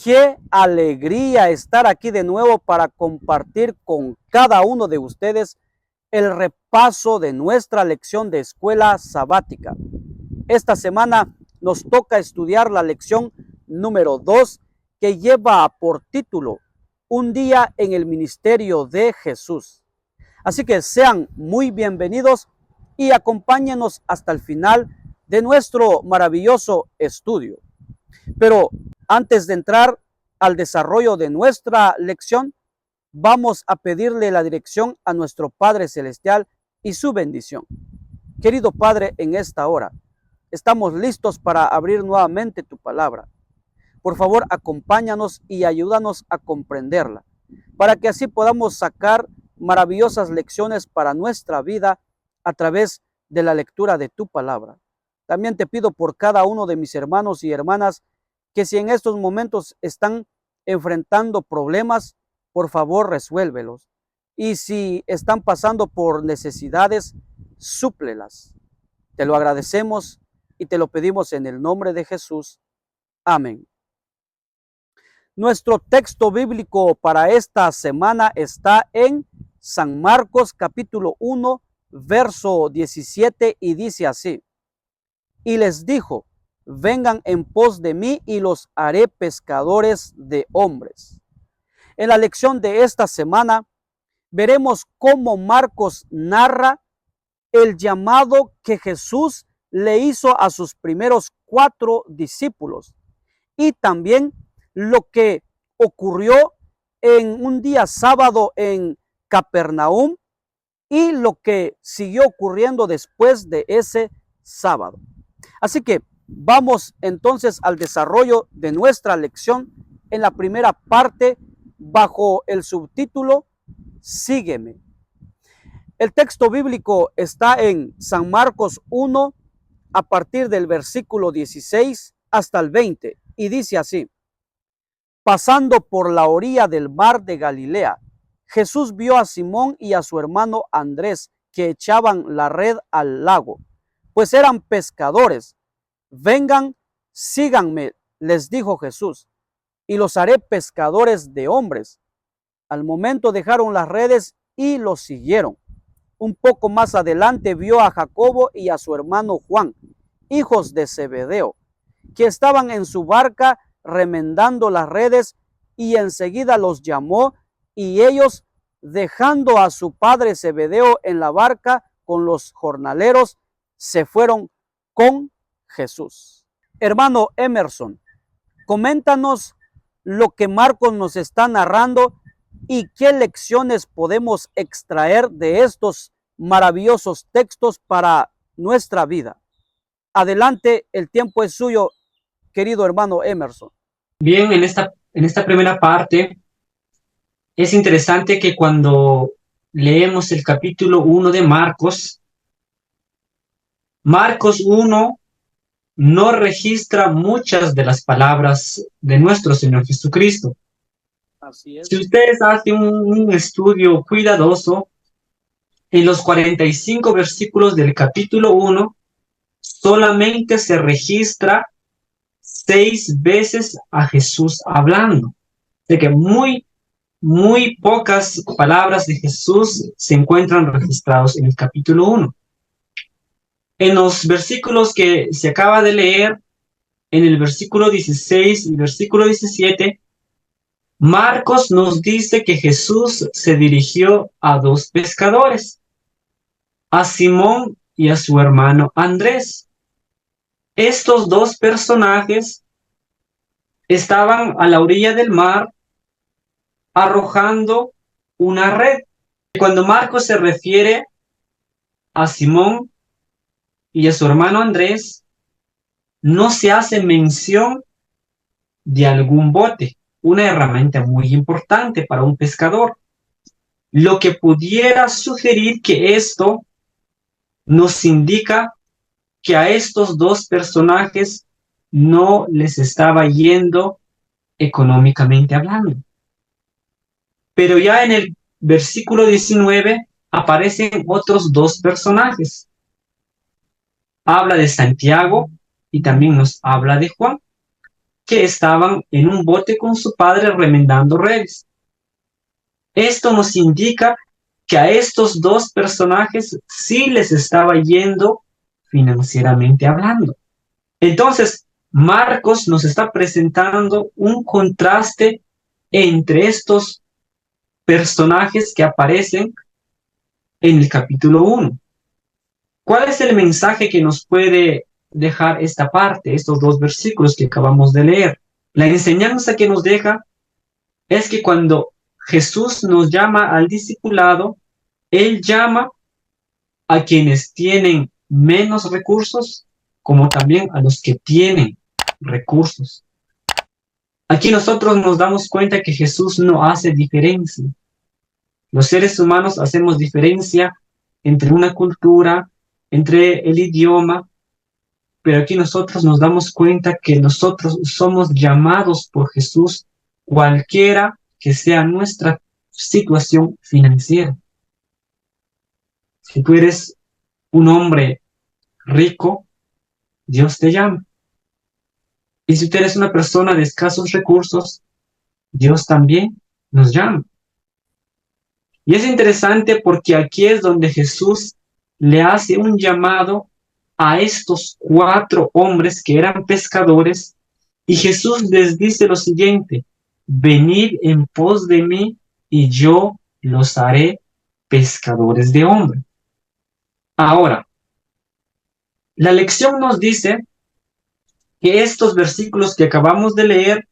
Qué alegría estar aquí de nuevo para compartir con cada uno de ustedes el repaso de nuestra lección de escuela sabática. Esta semana nos toca estudiar la lección número 2, que lleva por título Un día en el ministerio de Jesús. Así que sean muy bienvenidos y acompáñenos hasta el final de nuestro maravilloso estudio. Pero antes de entrar al desarrollo de nuestra lección, vamos a pedirle la dirección a nuestro Padre Celestial y su bendición. Querido Padre, en esta hora estamos listos para abrir nuevamente tu palabra. Por favor, acompáñanos y ayúdanos a comprenderla, para que así podamos sacar maravillosas lecciones para nuestra vida a través de la lectura de tu palabra. También te pido por cada uno de mis hermanos y hermanas que si en estos momentos están enfrentando problemas, por favor resuélvelos. Y si están pasando por necesidades, súplelas. Te lo agradecemos y te lo pedimos en el nombre de Jesús. Amén. Nuestro texto bíblico para esta semana está en San Marcos capítulo 1, verso 17 y dice así: Y les dijo: vengan en pos de mí y los haré pescadores de hombres. En la lección de esta semana veremos cómo Marcos narra el llamado que Jesús le hizo a sus primeros 4 discípulos y también lo que ocurrió en un día sábado en Capernaum y lo que siguió ocurriendo después de ese sábado. Así que vamos entonces al desarrollo de nuestra lección en la primera parte bajo el subtítulo Sígueme. El texto bíblico está en San Marcos 1 a partir del versículo 16 hasta el 20 y dice así: Pasando por la orilla del mar de Galilea, Jesús vio a Simón y a su hermano Andrés que echaban la red al lago, pues eran pescadores. Vengan, síganme, les dijo Jesús, y los haré pescadores de hombres. Al momento dejaron las redes y los siguieron. Un poco más adelante vio a Jacobo y a su hermano Juan, hijos de Zebedeo, que estaban en su barca remendando las redes, y enseguida los llamó, y ellos, dejando a su padre Zebedeo en la barca con los jornaleros, se fueron con Jesús. Hermano Emerson, coméntanos lo que Marcos nos está narrando y qué lecciones podemos extraer de estos maravillosos textos para nuestra vida. Adelante, el tiempo es suyo, querido hermano Emerson. Bien, en esta primera parte es interesante que cuando leemos el capítulo 1 de Marcos 1 no registra muchas de las palabras de nuestro Señor Jesucristo. Así es. Si ustedes hacen un estudio cuidadoso, en los 45 versículos del capítulo 1 solamente se registra 6 veces a Jesús hablando. De que muy pocas palabras de Jesús se encuentran registrados en el capítulo 1. En los versículos que se acaba de leer, en el versículo 16 y versículo 17, Marcos nos dice que Jesús se dirigió a 2 pescadores, a Simón y a su hermano Andrés. Estos 2 personajes estaban a la orilla del mar arrojando una red. Cuando Marcos se refiere a Simón y a su hermano Andrés, no se hace mención de algún bote. una herramienta muy importante para un pescador, lo que pudiera sugerir que esto nos indica que a estos dos personajes no les estaba yendo económicamente hablando. Pero ya en el versículo 19 aparecen otros dos personajes. Habla de Santiago y también nos habla de Juan, que estaban en un bote con su padre remendando redes. Esto nos indica que a estos dos personajes sí les estaba yendo financieramente hablando. Entonces, Marcos nos está presentando un contraste entre estos personajes que aparecen en el capítulo 1. ¿Cuál es el mensaje que nos puede dejar esta parte, estos dos versículos que acabamos de leer? La enseñanza que nos deja es que cuando Jesús nos llama al discipulado, Él llama a quienes tienen menos recursos, como también a los que tienen recursos. Aquí nosotros nos damos cuenta que Jesús no hace diferencia. Los seres humanos hacemos diferencia entre una cultura, entre el idioma, pero aquí nosotros nos damos cuenta que nosotros somos llamados por Jesús, cualquiera que sea nuestra situación financiera. Si tú eres un hombre rico, Dios te llama. Y si tú eres una persona de escasos recursos, Dios también nos llama. Y es interesante porque aquí es donde Jesús le hace un llamado a estos 4 hombres que eran pescadores, y Jesús les dice lo siguiente: venid en pos de mí y yo los haré pescadores de hombres. Ahora, la lección nos dice que estos versículos que acabamos de leer,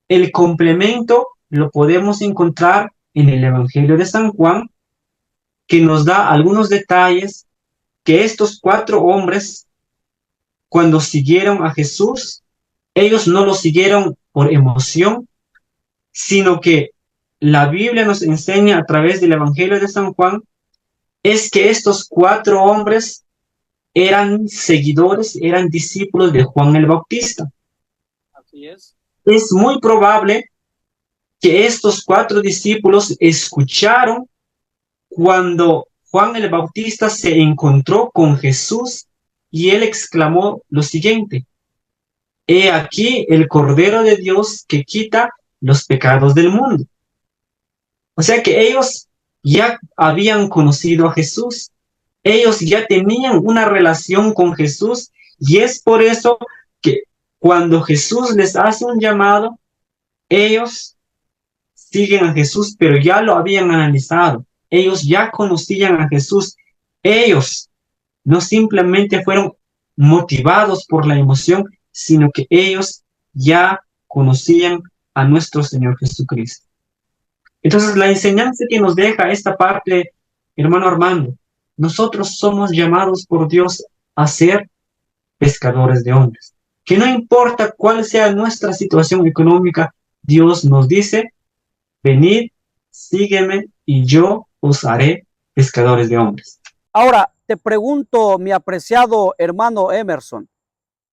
el complemento lo podemos encontrar en el Evangelio de San Juan, que nos da algunos detalles que estos 4 hombres, cuando siguieron a Jesús, ellos no lo siguieron por emoción, sino que la Biblia nos enseña a través del Evangelio de San Juan, es que estos 4 hombres eran seguidores, eran discípulos de Juan el Bautista. Así es. Es muy probable que estos 4 discípulos escucharon cuando Juan el Bautista se encontró con Jesús y él exclamó lo siguiente: he aquí el Cordero de Dios que quita los pecados del mundo. O sea que ellos ya habían conocido a Jesús, ellos ya tenían una relación con Jesús, y es por eso que cuando Jesús les hace un llamado, ellos siguen a Jesús, pero ya lo habían analizado. Ellos ya conocían a Jesús. Ellos no simplemente fueron motivados por la emoción, sino que ellos ya conocían a nuestro Señor Jesucristo. Entonces, la enseñanza que nos deja esta parte, hermano Armando, nosotros somos llamados por Dios a ser pescadores de hombres. Que no importa cuál sea nuestra situación económica, Dios nos dice: venid, sígueme y yo os haré pescadores de hombres. Ahora, te pregunto, mi apreciado hermano Emerson,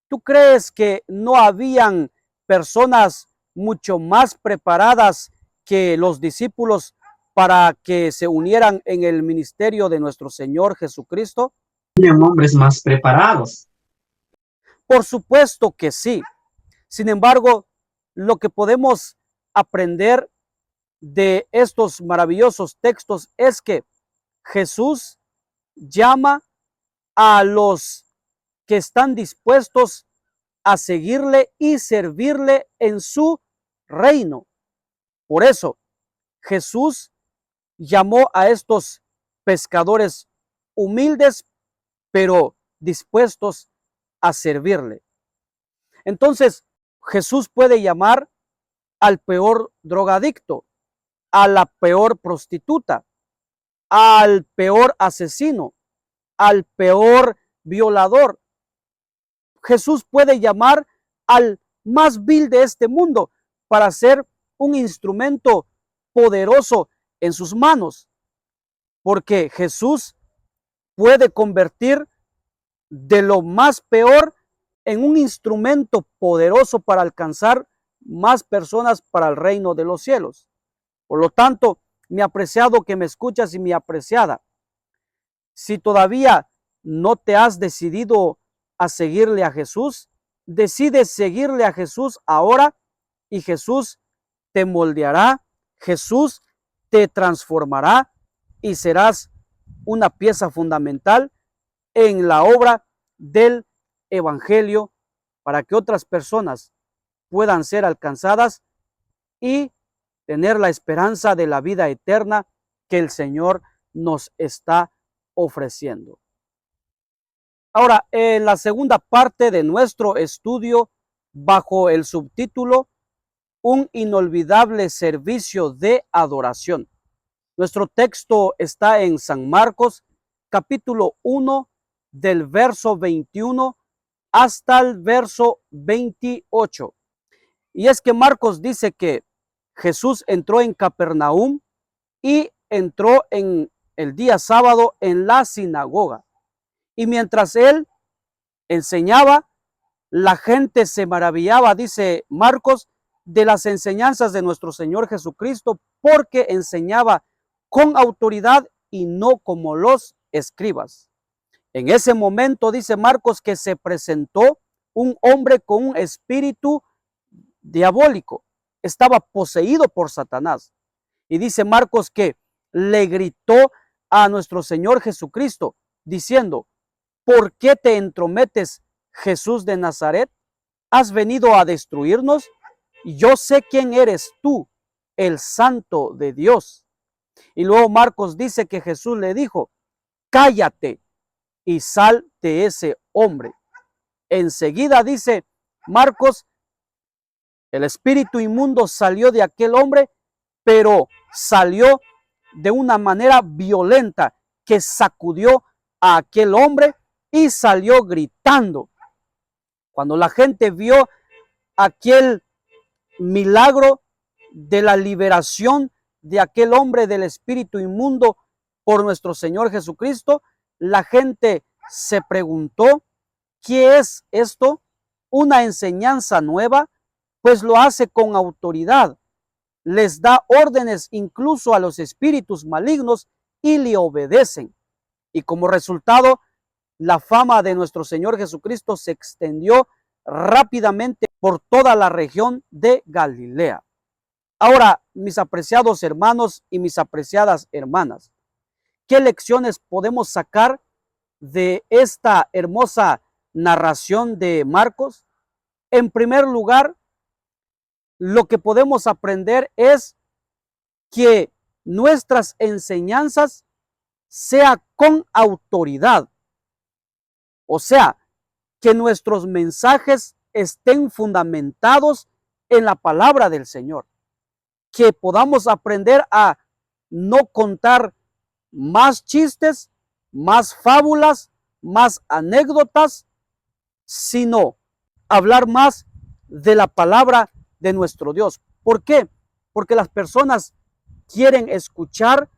¿tú crees que no habían personas mucho más preparadas que los discípulos para que se unieran en el ministerio de nuestro Señor Jesucristo? Tienen hombres más preparados. Por supuesto que sí. Sin embargo, lo que podemos aprender de estos maravillosos textos es que Jesús llama a los que están dispuestos a seguirle y servirle en su reino. Por eso, Jesús llamó a estos pescadores humildes, pero dispuestos a servirle. Entonces, Jesús puede llamar al peor drogadicto, a la peor prostituta, al peor asesino, al peor violador. Jesús puede llamar al más vil de este mundo para ser un instrumento poderoso en sus manos, porque Jesús puede convertir de lo más peor en un instrumento poderoso para alcanzar más personas para el reino de los cielos. Por lo tanto, mi apreciado que me escuchas y mi apreciada, si todavía no te has decidido a seguirle a Jesús, decide seguirle a Jesús ahora y Jesús te moldeará, Jesús te transformará y serás una pieza fundamental en la obra del Evangelio para que otras personas puedan ser alcanzadas y tener la esperanza de la vida eterna que el Señor nos está ofreciendo. Ahora, en la segunda parte de nuestro estudio, bajo el subtítulo Un inolvidable servicio de adoración. Nuestro texto está en San Marcos, capítulo 1, del verso 21 hasta el verso 28. Y es que Marcos dice que Jesús entró en Capernaum y entró en el día sábado en la sinagoga. Y mientras él enseñaba, la gente se maravillaba, dice Marcos, de las enseñanzas de nuestro Señor Jesucristo, porque enseñaba con autoridad y no como los escribas. En ese momento dice Marcos que se presentó un hombre con un espíritu diabólico. Estaba poseído por Satanás. Y dice Marcos que le gritó a nuestro Señor Jesucristo diciendo: ¿por qué te entrometes, Jesús de Nazaret? ¿Has venido a destruirnos? Yo sé quién eres tú, el Santo de Dios. Y luego Marcos dice que Jesús le dijo: cállate y sal de ese hombre. Enseguida dice Marcos, el espíritu inmundo salió de aquel hombre, pero salió de una manera violenta que sacudió a aquel hombre y salió gritando. Cuando la gente vio aquel milagro de la liberación de aquel hombre del espíritu inmundo por nuestro Señor Jesucristo, la gente se preguntó: ¿qué es esto? ¿Una enseñanza nueva? Pues lo hace con autoridad. Les da órdenes incluso a los espíritus malignos y le obedecen. Y como resultado, la fama de nuestro Señor Jesucristo se extendió rápidamente por toda la región de Galilea. Ahora, mis apreciados hermanos y mis apreciadas hermanas, ¿qué lecciones podemos sacar de esta hermosa narración de Marcos? En primer lugar, lo que podemos aprender es que nuestras enseñanzas sean con autoridad. O sea, que nuestros mensajes estén fundamentados en la palabra del Señor. Que podamos aprender a no contar más chistes, más fábulas, más anécdotas, sino hablar más de la palabra de nuestro Dios. ¿Por qué? Porque las personas quieren escuchar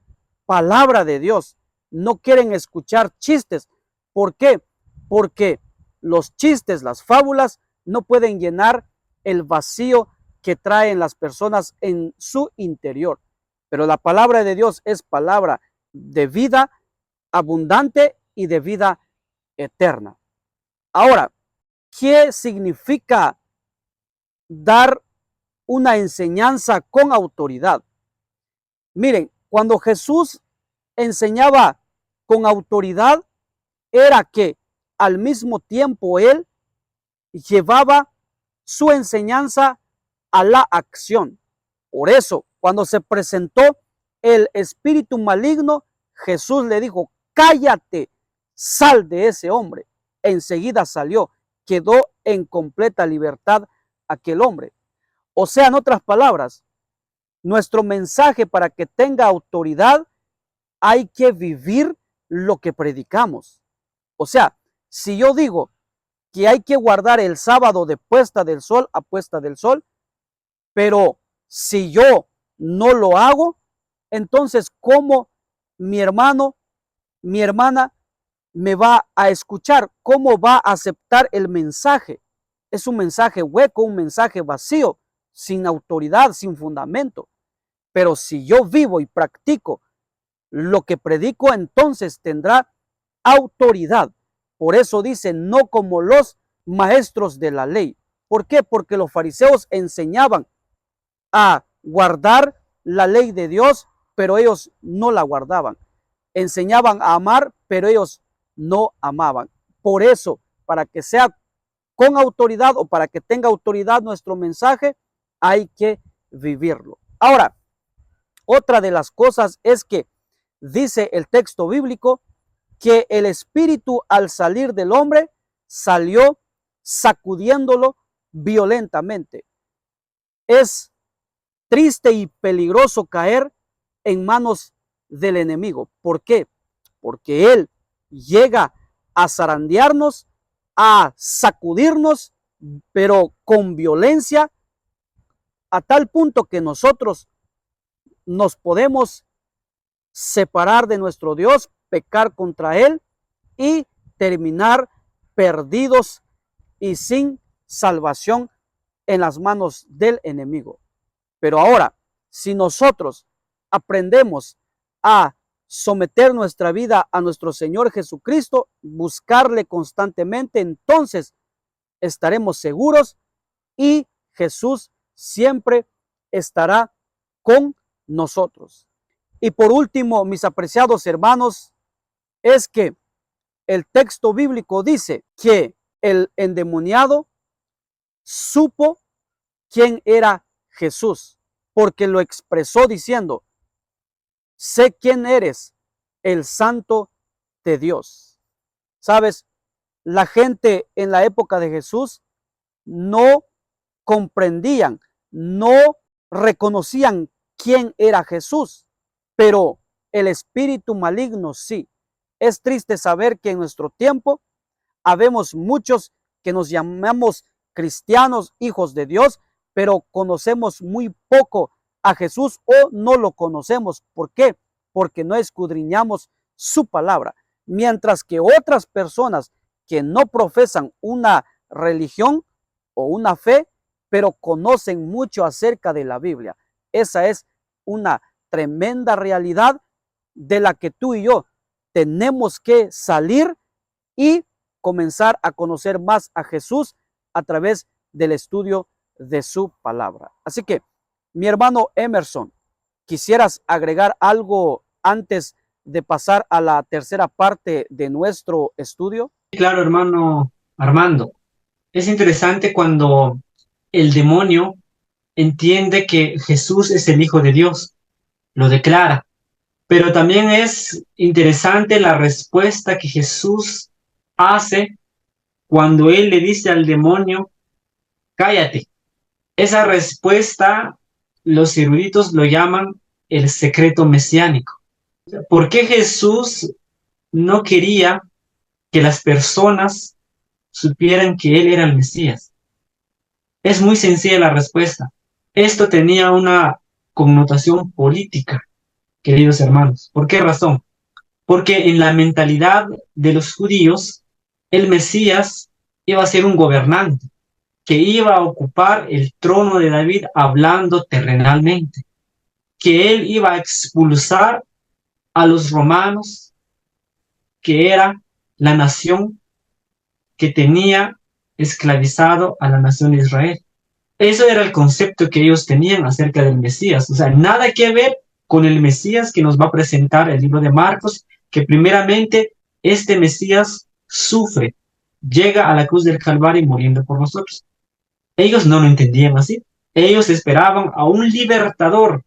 palabra de Dios, no quieren escuchar chistes. ¿Por qué? Porque los chistes, las fábulas, no pueden llenar el vacío que traen las personas en su interior. Pero la palabra de Dios es palabra de vida abundante y de vida eterna. Ahora, ¿qué significa dar una enseñanza con autoridad? Miren, cuando Jesús enseñaba con autoridad, era que al mismo tiempo él llevaba su enseñanza a la acción. Por eso, cuando se presentó el espíritu maligno, Jesús le dijo: cállate, sal de ese hombre. Enseguida salió, quedó en completa libertad aquel hombre. O sea, en otras palabras, nuestro mensaje, para que tenga autoridad, hay que vivir lo que predicamos. O sea, si yo digo que hay que guardar el sábado de puesta del sol a puesta del sol, pero si yo no lo hago, entonces ¿cómo mi hermano, mi hermana me va a escuchar? ¿Cómo va a aceptar el mensaje? Es un mensaje hueco, un mensaje vacío, sin autoridad, sin fundamento. Pero si yo vivo y practico lo que predico, entonces tendrá autoridad. Por eso dice, no como los maestros de la ley. ¿Por qué? Porque los fariseos enseñaban a guardar la ley de Dios, pero ellos no la guardaban. Enseñaban a amar, pero ellos no amaban. Por eso, para que sea con autoridad o para que tenga autoridad nuestro mensaje, hay que vivirlo. Ahora, otra de las cosas es que dice el texto bíblico que el espíritu al salir del hombre salió sacudiéndolo violentamente. Es triste y peligroso caer en manos del enemigo. ¿Por qué? Porque él llega a zarandearnos, a sacudirnos, pero con violencia, a tal punto que nosotros nos podemos separar de nuestro Dios, pecar contra Él y terminar perdidos y sin salvación en las manos del enemigo. Pero ahora, si nosotros aprendemos a someter nuestra vida a nuestro Señor Jesucristo, buscarle constantemente, entonces estaremos seguros y Jesús siempre estará con nosotros. Y por último, mis apreciados hermanos, es que el texto bíblico dice que el endemoniado supo quién era Jesús, porque lo expresó diciendo, sé quién eres, el Santo de Dios. ¿Sabes? La gente en la época de Jesús no comprendían, no reconocían quién era Jesús, pero el espíritu maligno sí. Es triste saber que en nuestro tiempo habemos muchos que nos llamamos cristianos, hijos de Dios, pero conocemos muy poco a Jesús o no lo conocemos. ¿Por qué? Porque no escudriñamos su palabra. Mientras que otras personas que no profesan una religión o una fe, pero conocen mucho acerca de la Biblia. Esa es una tremenda realidad de la que tú y yo tenemos que salir y comenzar a conocer más a Jesús a través del estudio de su palabra. Así que, mi hermano Emerson, ¿quisieras agregar algo antes de pasar a la tercera parte de nuestro estudio? Claro, hermano Armando. Es interesante cuando el demonio entiende que Jesús es el Hijo de Dios, lo declara. Pero también es interesante la respuesta que Jesús hace cuando él le dice al demonio, cállate. Esa respuesta, los eruditos lo llaman el secreto mesiánico. ¿Por qué Jesús no quería que las personas supieran que él era el Mesías? Es muy sencilla la respuesta. Esto tenía una connotación política, queridos hermanos. ¿Por qué razón? Porque en la mentalidad de los judíos, el Mesías iba a ser un gobernante que iba a ocupar el trono de David hablando terrenalmente, que él iba a expulsar a los romanos, que era la nación que tenía esclavizado a la nación de Israel. Eso era el concepto que ellos tenían acerca del Mesías. O sea, nada que ver con el Mesías que nos va a presentar el libro de Marcos, que primeramente este Mesías sufre, llega a la cruz del Calvario muriendo por nosotros. Ellos no lo entendían así. Ellos esperaban a un libertador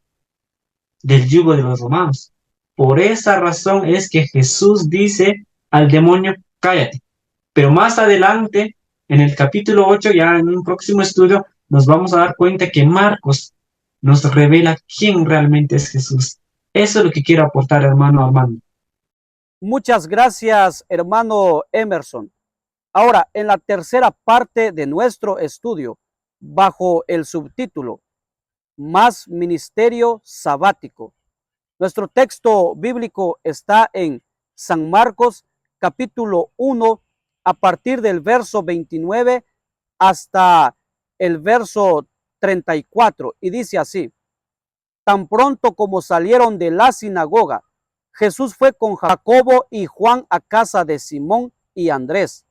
del yugo de los romanos. Por esa razón es que Jesús dice al demonio, cállate. Pero más adelante, en el capítulo 8, ya en un próximo estudio, nos vamos a dar cuenta que Marcos nos revela quién realmente es Jesús. Eso es lo que quiero aportar, hermano Armando. Muchas gracias, hermano Emerson. Ahora, en la tercera parte de nuestro estudio, bajo el subtítulo más ministerio sabático. Nuestro texto bíblico está en San Marcos capítulo 1 a partir del verso 29 hasta el verso 34 y dice así: tan pronto como salieron de la sinagoga, Jesús fue con Jacobo y Juan a casa de Simón y Andrés.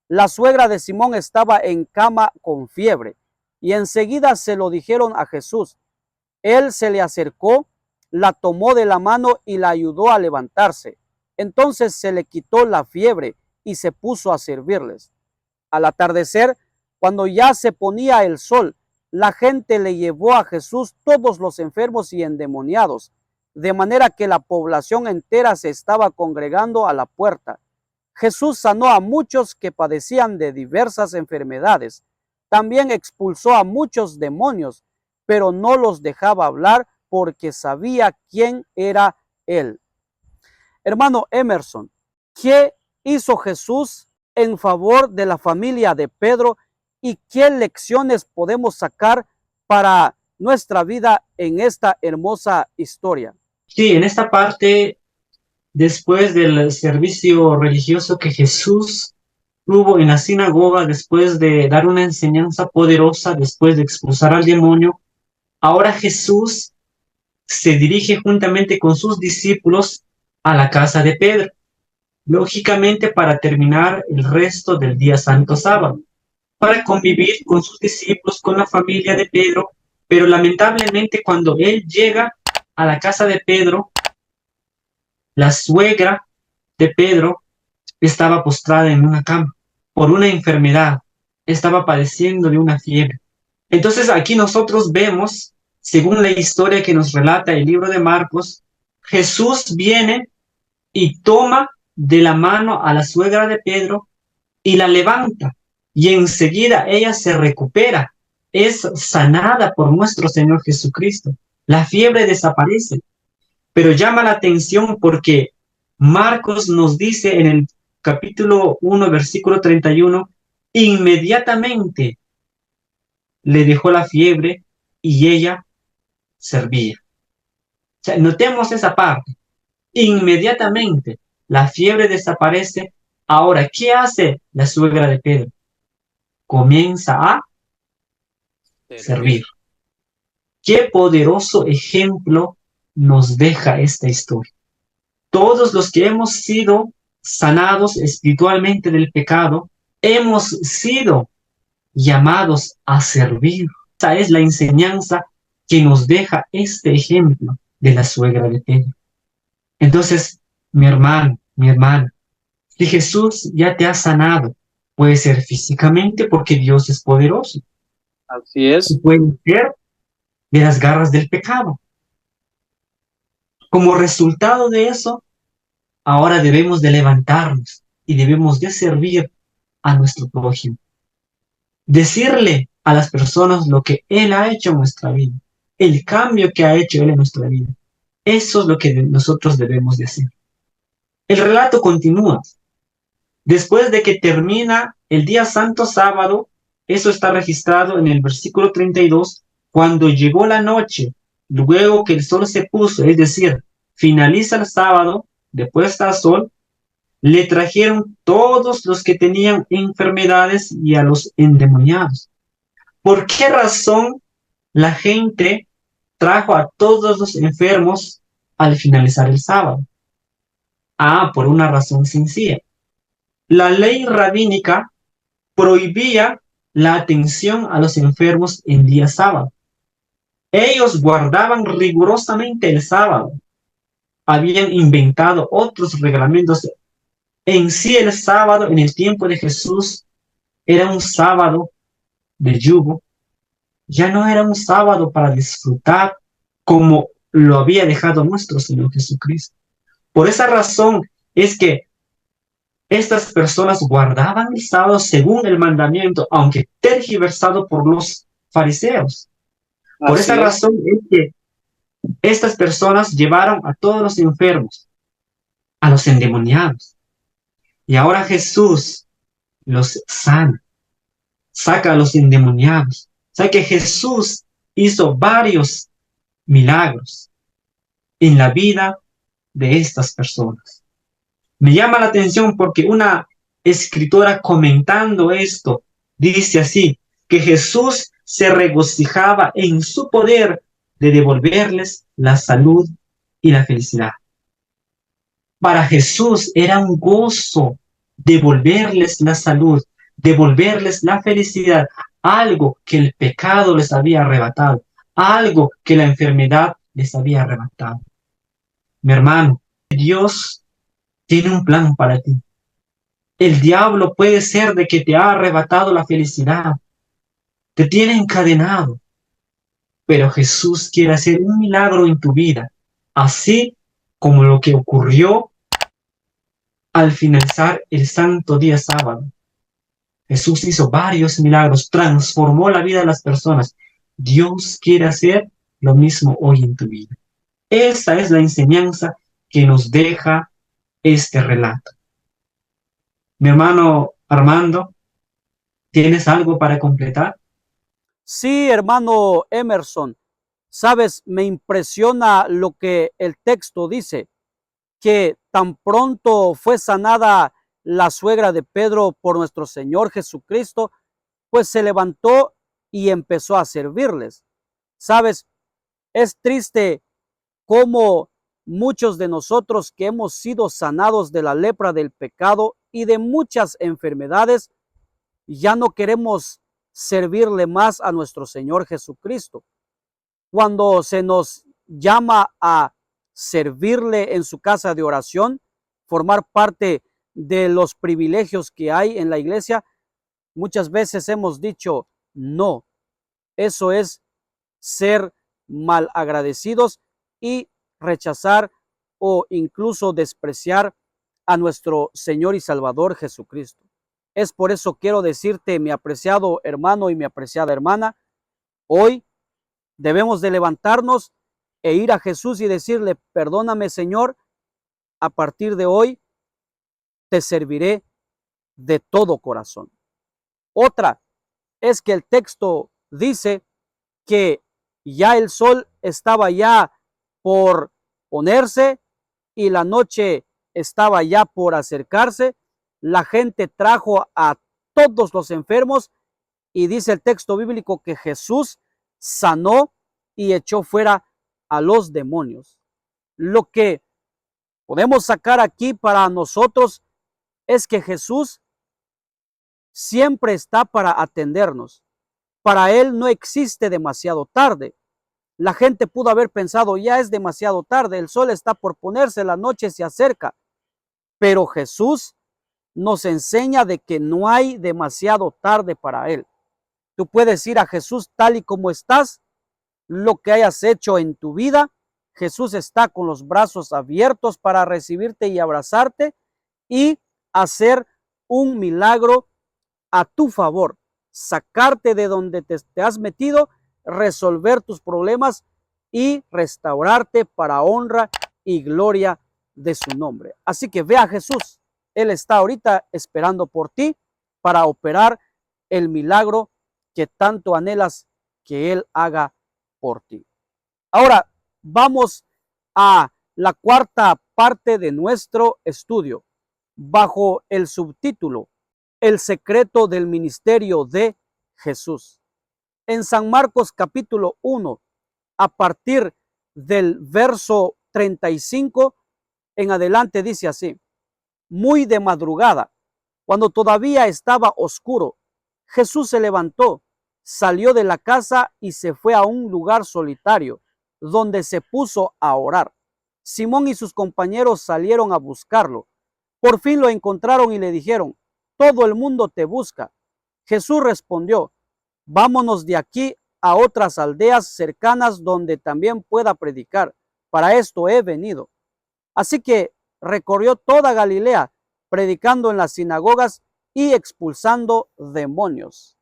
La suegra de Simón estaba en cama con fiebre y enseguida se lo dijeron a Jesús. Él se le acercó, la tomó de la mano y la ayudó a levantarse. Entonces se le quitó la fiebre y se puso a servirles. Al atardecer, cuando ya se ponía el sol, la gente le llevó a Jesús todos los enfermos y endemoniados, de manera que la población entera se estaba congregando a la puerta. Jesús sanó a muchos que padecían de diversas enfermedades. También expulsó a muchos demonios, pero no los dejaba hablar porque sabía quién era él. Hermano Emerson, ¿qué hizo Jesús en favor de la familia de Pedro y qué lecciones podemos sacar para nuestra vida en esta hermosa historia? Sí, en esta parte, después del servicio religioso que Jesús tuvo en la sinagoga, después de dar una enseñanza poderosa, después de expulsar al demonio, ahora Jesús se dirige juntamente con sus discípulos a la casa de Pedro, lógicamente para terminar el resto del día santo sábado, para convivir con sus discípulos, con la familia de Pedro, pero lamentablemente cuando él llega a la casa de Pedro, la suegra de Pedro estaba postrada en una cama por una enfermedad, estaba padeciendo de una fiebre. Entonces aquí nosotros vemos, según la historia que nos relata el libro de Marcos, Jesús viene y toma de la mano a la suegra de Pedro y la levanta, y enseguida ella se recupera, es sanada por nuestro Señor Jesucristo. La fiebre desaparece, pero llama la atención porque Marcos nos dice en el capítulo 1, versículo 31, inmediatamente le dejó la fiebre y ella servía. O sea, notemos esa parte. Inmediatamente la fiebre desaparece. Ahora, ¿qué hace la suegra de Pedro? Comienza a servir. Qué poderoso ejemplo nos deja esta historia. Todos los que hemos sido sanados espiritualmente del pecado, hemos sido llamados a servir. Esa es la enseñanza que nos deja este ejemplo de la suegra de Pedro. Entonces, mi hermano, mi hermana, si Jesús ya te ha sanado, puede ser físicamente porque Dios es poderoso. Así es. Puede ser de las garras del pecado. Como resultado de eso, ahora debemos de levantarnos y debemos de servir a nuestro prójimo. Decirle a las personas lo que Él ha hecho en nuestra vida, el cambio que ha hecho Él en nuestra vida. Eso es lo que nosotros debemos de hacer. El relato continúa. Después de que termina el día santo sábado, eso está registrado en el versículo 32, cuando llegó la noche, luego que el sol se puso, es decir, finaliza el sábado, de puesta al sol, le trajeron todos los que tenían enfermedades y a los endemoniados. ¿Por qué razón la gente trajo a todos los enfermos al finalizar el sábado? Por una razón sencilla. La ley rabínica prohibía la atención a los enfermos en día sábado. Ellos guardaban rigurosamente el sábado. Habían inventado otros reglamentos. En sí el sábado en el tiempo de Jesús era un sábado de yugo. Ya no era un sábado para disfrutar como lo había dejado nuestro Señor Jesucristo. Por esa razón es que estas personas guardaban el sábado según el mandamiento, aunque tergiversado por los fariseos. Por esa razón es que estas personas llevaron a todos los enfermos, a los endemoniados. Y ahora Jesús los sana, saca a los endemoniados. O sea que Jesús hizo varios milagros en la vida de estas personas. Me llama la atención porque una escritora comentando esto dice así, que Jesús se regocijaba en su poder de devolverles la salud y la felicidad. Para Jesús era un gozo devolverles la salud, devolverles la felicidad, algo que el pecado les había arrebatado, algo que la enfermedad les había arrebatado. Mi hermano, Dios tiene un plan para ti. El diablo puede ser de que te ha arrebatado la felicidad, te tiene encadenado, pero Jesús quiere hacer un milagro en tu vida, así como lo que ocurrió al finalizar el santo día sábado. Jesús hizo varios milagros, transformó la vida de las personas. Dios quiere hacer lo mismo hoy en tu vida. Esa es la enseñanza que nos deja este relato. Mi hermano Armando, ¿tienes algo para completar? Sí, hermano Emerson, sabes, me impresiona lo que el texto dice, que tan pronto fue sanada la suegra de Pedro por nuestro Señor Jesucristo, pues se levantó y empezó a servirles. Sabes, es triste cómo muchos de nosotros que hemos sido sanados de la lepra del pecado y de muchas enfermedades, ya no queremos servirle más a nuestro Señor Jesucristo. Cuando se nos llama a servirle en su casa de oración, formar parte de los privilegios que hay en la iglesia, muchas veces hemos dicho no. Eso es ser mal agradecidos y rechazar o incluso despreciar a nuestro Señor y Salvador Jesucristo. Es por eso quiero decirte, mi apreciado hermano y mi apreciada hermana, hoy debemos de levantarnos e ir a Jesús y decirle, perdóname Señor, a partir de hoy te serviré de todo corazón. Otra es que el texto dice que ya el sol estaba ya por ponerse y la noche estaba ya por acercarse. La gente trajo a todos los enfermos y dice el texto bíblico que Jesús sanó y echó fuera a los demonios. Lo que podemos sacar aquí para nosotros es que Jesús siempre está para atendernos. Para Él no existe demasiado tarde. La gente pudo haber pensado, ya es demasiado tarde, el sol está por ponerse, la noche se acerca. Pero Jesús nos enseña de que no hay demasiado tarde para Él. Tú puedes ir a Jesús tal y como estás, lo que hayas hecho en tu vida. Jesús está con los brazos abiertos para recibirte y abrazarte y hacer un milagro a tu favor, sacarte de donde te has metido, resolver tus problemas y restaurarte para honra y gloria de su nombre. Así que ve a Jesús. Él está ahorita esperando por ti para operar el milagro que tanto anhelas que Él haga por ti. Ahora vamos a la cuarta parte de nuestro estudio bajo el subtítulo El secreto del ministerio de Jesús. En San Marcos capítulo 1, a partir del verso 35 en adelante dice así: muy de madrugada, cuando todavía estaba oscuro, Jesús se levantó, salió de la casa y se fue a un lugar solitario, donde se puso a orar. Simón y sus compañeros salieron a buscarlo. Por fin lo encontraron y le dijeron: todo el mundo te busca. Jesús respondió: vámonos de aquí a otras aldeas cercanas donde también pueda predicar. Para esto he venido. Así que recorrió toda Galilea, predicando en las sinagogas y expulsando demonios.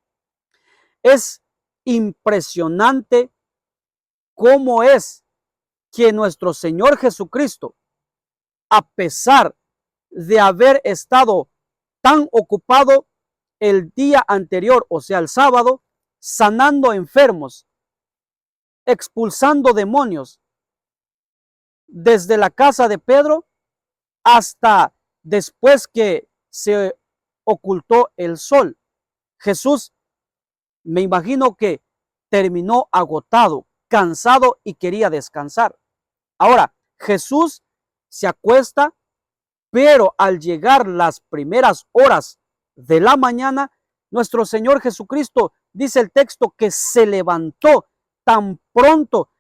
Es impresionante cómo es que nuestro Señor Jesucristo, a pesar de haber estado tan ocupado el día anterior, o sea, el sábado, sanando enfermos, expulsando demonios desde la casa de Pedro hasta después que se ocultó el sol. Jesús, me imagino que terminó agotado, cansado y quería descansar. Ahora, Jesús se acuesta, pero al llegar las primeras horas de la mañana, nuestro Señor Jesucristo, dice el texto, que se levantó tan pronto.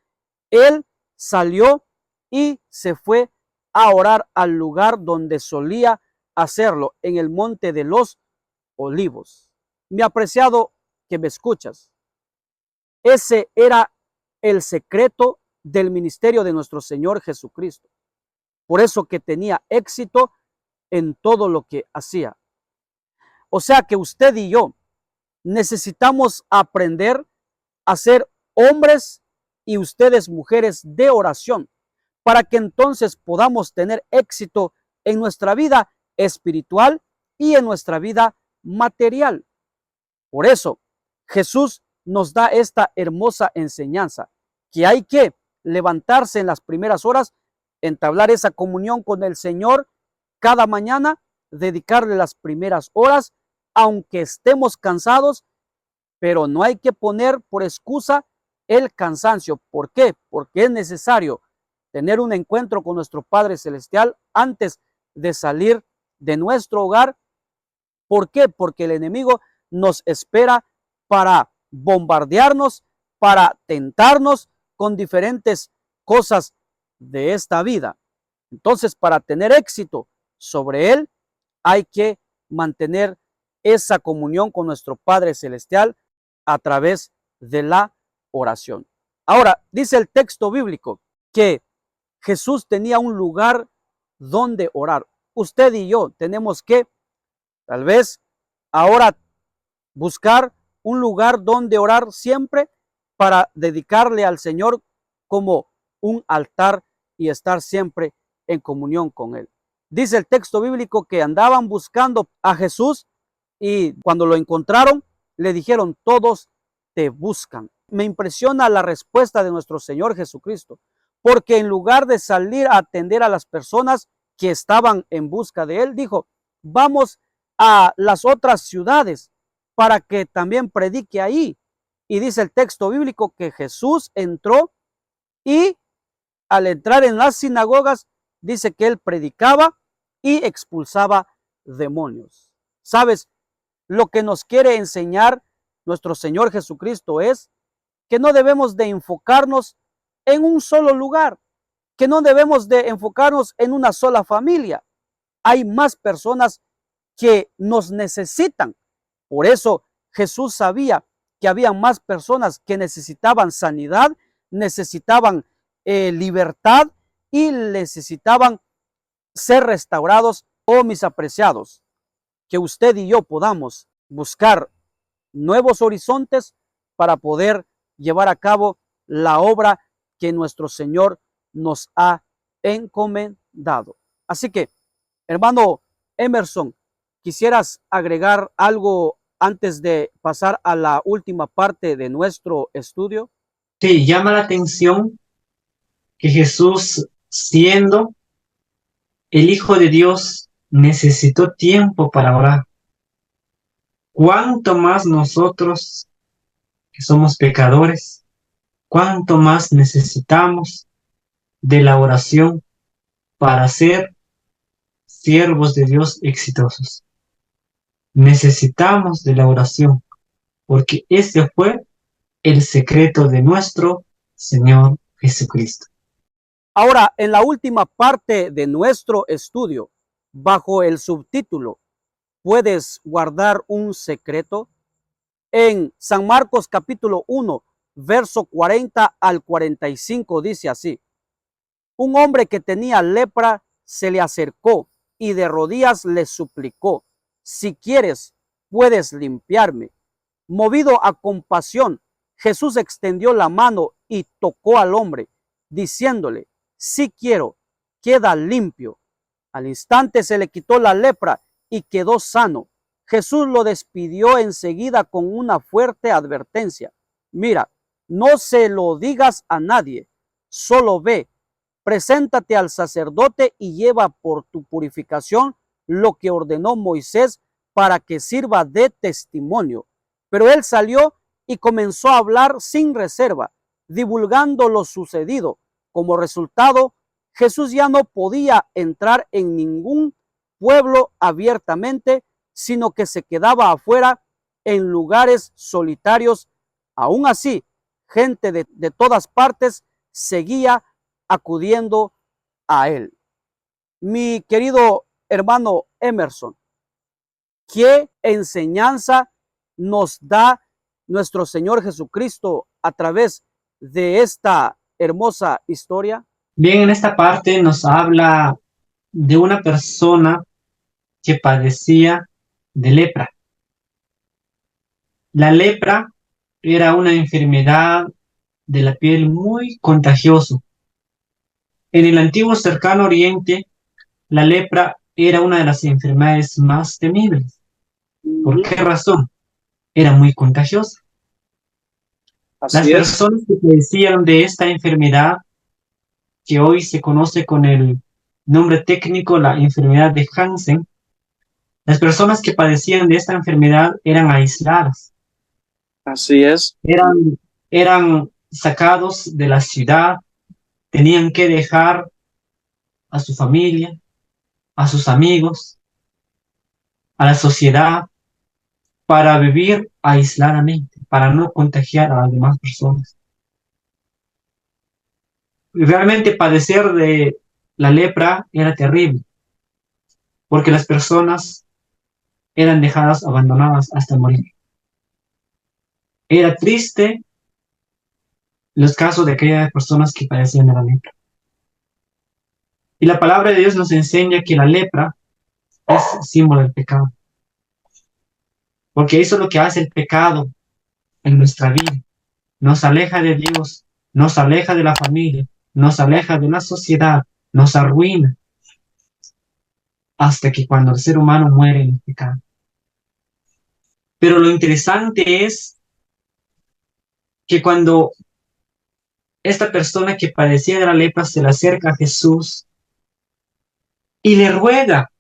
Él salió y se fue a orar al lugar donde solía hacerlo, en el monte de los olivos. Mi apreciado que me escuchas, ese era el secreto del ministerio de nuestro Señor Jesucristo. Por eso que tenía éxito en todo lo que hacía. O sea que usted y yo necesitamos aprender a ser hombres y ustedes mujeres de oración, para que entonces podamos tener éxito en nuestra vida espiritual y en nuestra vida material. Por eso Jesús nos da esta hermosa enseñanza, que hay que levantarse en las primeras horas, entablar esa comunión con el Señor cada mañana, dedicarle las primeras horas, aunque estemos cansados, pero no hay que poner por excusa el cansancio. ¿Por qué? Porque es necesario tener un encuentro con nuestro Padre Celestial antes de salir de nuestro hogar. ¿Por qué? Porque el enemigo nos espera para bombardearnos, para tentarnos con diferentes cosas de esta vida. Entonces, para tener éxito sobre él, hay que mantener esa comunión con nuestro Padre Celestial a través de la oración. Ahora, dice el texto bíblico que Jesús tenía un lugar donde orar. Usted y yo tenemos que, tal vez, ahora buscar un lugar donde orar siempre para dedicarle al Señor como un altar y estar siempre en comunión con Él. Dice el texto bíblico que andaban buscando a Jesús y cuando lo encontraron, le dijeron, todos te buscan. Me impresiona la respuesta de nuestro Señor Jesucristo, porque en lugar de salir a atender a las personas que estaban en busca de Él, dijo, vamos a las otras ciudades para que también predique ahí. Y dice el texto bíblico que Jesús entró y al entrar en las sinagogas, dice que Él predicaba y expulsaba demonios. ¿Sabes? Lo que nos quiere enseñar nuestro Señor Jesucristo es que no debemos de enfocarnos en un solo lugar, que no debemos de enfocarnos en una sola familia. Hay más personas que nos necesitan. Por eso Jesús sabía que había más personas que necesitaban sanidad, necesitaban libertad y necesitaban ser restaurados. Oh, mis apreciados, que usted y yo podamos buscar nuevos horizontes para poder llevar a cabo la obra que nuestro Señor nos ha encomendado. Así que, hermano Emerson, ¿quisieras agregar algo antes de pasar a la última parte de nuestro estudio? Sí, llama la atención que Jesús, siendo el Hijo de Dios, necesitó tiempo para orar. ¿Cuánto más nosotros, que somos pecadores, cuánto más necesitamos de la oración para ser siervos de Dios exitosos? Necesitamos de la oración, porque ese fue el secreto de nuestro Señor Jesucristo. Ahora, en la última parte de nuestro estudio, bajo el subtítulo, ¿puedes guardar un secreto? En San Marcos capítulo 1, verso 40 al 45 dice así: un hombre que tenía lepra se le acercó y de rodillas le suplicó, si quieres, puedes limpiarme. Movido a compasión, Jesús extendió la mano y tocó al hombre, diciéndole, sí quiero, queda limpio. Al instante se le quitó la lepra y quedó sano. Jesús lo despidió enseguida con una fuerte advertencia. Mira, No se lo digas a nadie, solo ve, preséntate al sacerdote y lleva por tu purificación lo que ordenó Moisés para que sirva de testimonio. Pero él salió y comenzó a hablar sin reserva, divulgando lo sucedido. Como resultado, Jesús ya no podía entrar en ningún pueblo abiertamente, sino que se quedaba afuera en lugares solitarios. Aún así, gente de todas partes seguía acudiendo a él. Mi querido hermano Emerson, ¿qué enseñanza nos da nuestro Señor Jesucristo a través de esta hermosa historia? Bien, en esta parte nos habla de una persona que padecía de lepra. La lepra era una enfermedad de la piel muy contagiosa. En el antiguo cercano oriente, la lepra era una de las enfermedades más temibles. ¿Por qué razón? Era muy contagiosa. Las personas que padecían de esta enfermedad, que hoy se conoce con el nombre técnico, la enfermedad de Hansen, las personas que padecían de esta enfermedad eran aisladas. Así es. Eran sacados de la ciudad, tenían que dejar a su familia, a sus amigos, a la sociedad, para vivir aisladamente, para no contagiar a las demás personas. Realmente padecer de la lepra era terrible, porque las personas eran dejadas abandonadas hasta morir. Era triste los casos de aquellas personas que padecían de la lepra. Y la palabra de Dios nos enseña que la lepra es símbolo del pecado. Porque eso es lo que hace el pecado en nuestra vida. Nos aleja de Dios, nos aleja de la familia, nos aleja de la sociedad, nos arruina. Hasta que cuando el ser humano muere en el pecado. Pero lo interesante es que cuando esta persona que padecía de la lepra se le acerca a Jesús y le ruega,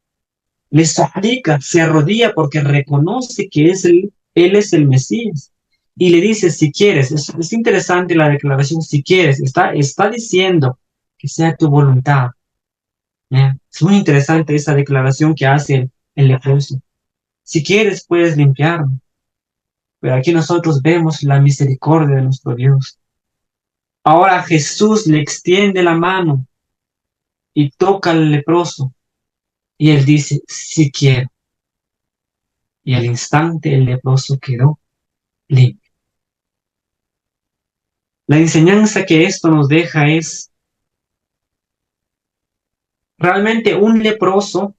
le suplica, se arrodilla porque reconoce que él es el Mesías. Y le dice, si quieres, es interesante la declaración, si quieres, está diciendo que sea tu voluntad. Es muy interesante esa declaración que hace el leproso. Si quieres, puedes limpiarme. Pero aquí nosotros vemos la misericordia de nuestro Dios. Ahora Jesús le extiende la mano y toca al leproso. Y él dice, sí quiero. Y al instante el leproso quedó limpio. La enseñanza que esto nos deja es, realmente un leproso,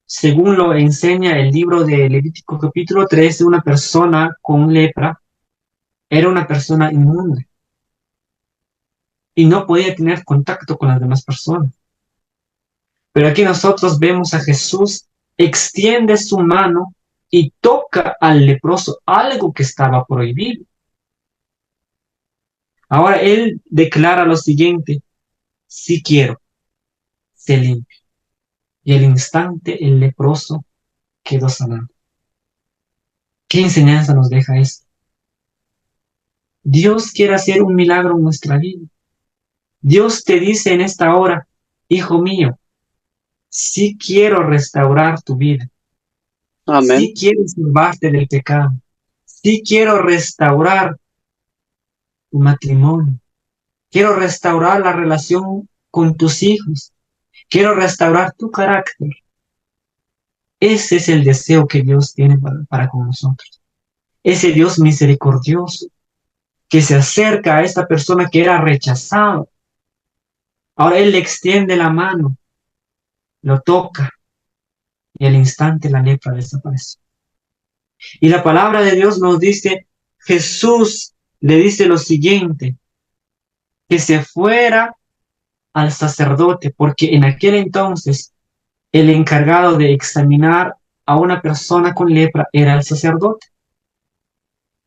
según lo enseña el libro de Levítico capítulo 13, una persona con lepra era una persona inmunda. Y no podía tener contacto con las demás personas. Pero aquí nosotros vemos a Jesús, extiende su mano y toca al leproso, algo que estaba prohibido. Ahora él declara lo siguiente, sí quiero, se limpia. Y al instante el leproso quedó sanado. ¿Qué enseñanza nos deja esto? Dios quiere hacer un milagro en nuestra vida. Dios te dice en esta hora, hijo mío, sí quiero restaurar tu vida. Amén. Sí quiero salvarte del pecado. Sí quiero restaurar tu matrimonio. Quiero restaurar la relación con tus hijos. Quiero restaurar tu carácter. Ese es el deseo que Dios tiene para con nosotros. Ese Dios misericordioso que se acerca a esta persona que era rechazada. Ahora Él le extiende la mano, lo toca y al instante la lepra desapareció. Y la palabra de Dios nos dice, Jesús le dice lo siguiente, que se fuera al sacerdote, porque en aquel entonces el encargado de examinar a una persona con lepra era el sacerdote.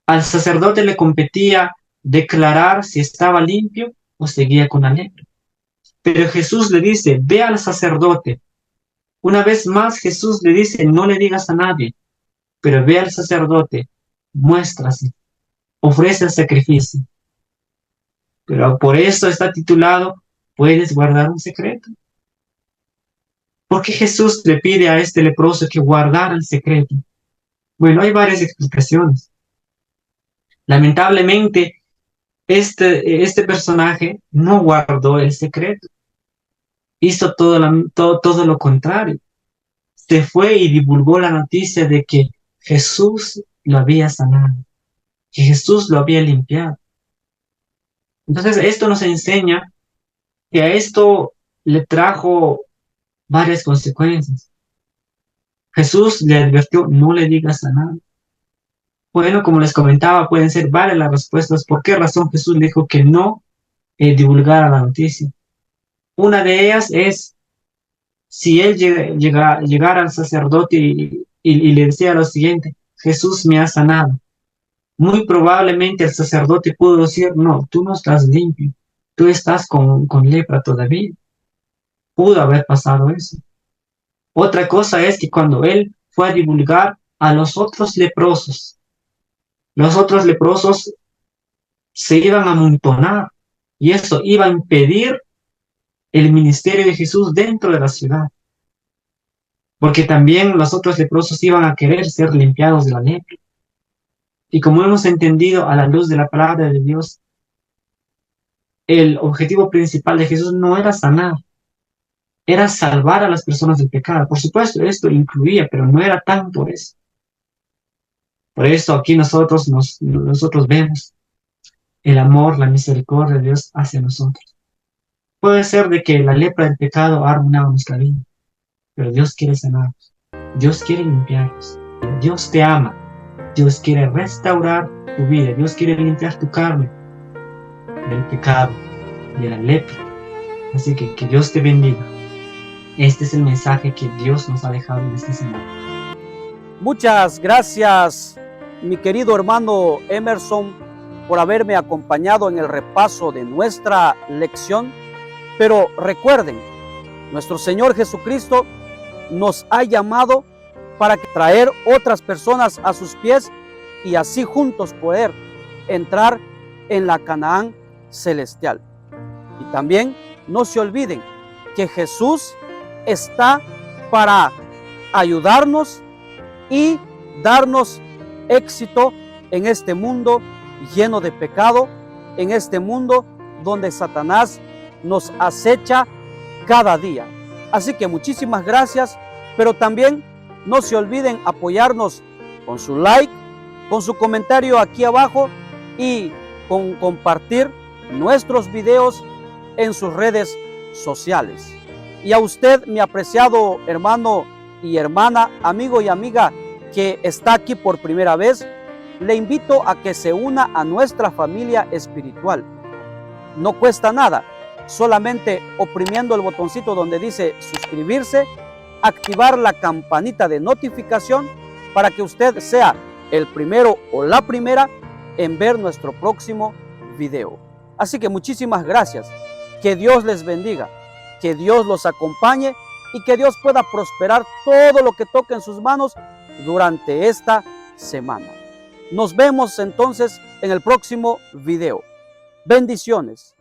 Al sacerdote le competía declarar si estaba limpio o seguía con la lepra. Pero Jesús le dice, ve al sacerdote. Una vez más Jesús le dice, no le digas a nadie, pero ve al sacerdote, muéstrase, ofrece el sacrificio. Pero por eso está titulado, ¿puedes guardar un secreto? ¿Por qué Jesús le pide a este leproso que guardara el secreto? Bueno, hay varias explicaciones. Lamentablemente, este personaje no guardó el secreto. Hizo todo lo contrario. Se fue y divulgó la noticia de que Jesús lo había sanado, que Jesús lo había limpiado. Entonces, esto nos enseña que a esto le trajo varias consecuencias. Jesús le advirtió, no le digas a nadie. Bueno, como les comentaba, pueden ser varias las respuestas. ¿Por qué razón Jesús le dijo que no divulgara la noticia? Una de ellas es, si él llegara al sacerdote y le decía lo siguiente, Jesús me ha sanado. Muy probablemente el sacerdote pudo decir, no, tú no estás limpio, tú estás con lepra todavía. Pudo haber pasado eso. Otra cosa es que cuando él fue a divulgar a los otros leprosos se iban a amontonar y eso iba a impedir el ministerio de Jesús dentro de la ciudad. Porque también los otros leprosos iban a querer ser limpiados de la lepra. Y como hemos entendido a la luz de la palabra de Dios, el objetivo principal de Jesús no era sanar, era salvar a las personas del pecado. Por supuesto, esto incluía, pero no era tanto eso. Por eso aquí nosotros vemos el amor, la misericordia de Dios hacia nosotros. Puede ser de que la lepra del pecado ha arruinado nuestra vida, pero Dios quiere sanarnos, Dios quiere limpiarnos, Dios te ama, Dios quiere restaurar tu vida, Dios quiere limpiar tu carne del pecado, de la lepra. Así que Dios te bendiga. Este es el mensaje que Dios nos ha dejado en esta semana. Muchas gracias, mi querido hermano Emerson, por haberme acompañado en el repaso de nuestra lección. Pero recuerden, nuestro Señor Jesucristo nos ha llamado para traer otras personas a sus pies y así juntos poder entrar en la Canaán celestial. Y también no se olviden que Jesús está para ayudarnos y darnos éxito en este mundo lleno de pecado, en este mundo donde Satanás nos acecha cada día. Así que muchísimas gracias, pero también no se olviden apoyarnos con su like, con su comentario aquí abajo y con compartir nuestros videos en sus redes sociales. Y a usted, mi apreciado hermano y hermana, amigo y amiga que está aquí por primera vez, le invito a que se una a nuestra familia espiritual. No cuesta nada, solamente oprimiendo el botoncito donde dice suscribirse, activar la campanita de notificación para que usted sea el primero o la primera en ver nuestro próximo video. Así que muchísimas gracias, que Dios les bendiga, que Dios los acompañe y que Dios pueda prosperar todo lo que toque en sus manos durante esta semana. Nos vemos entonces en el próximo video. Bendiciones.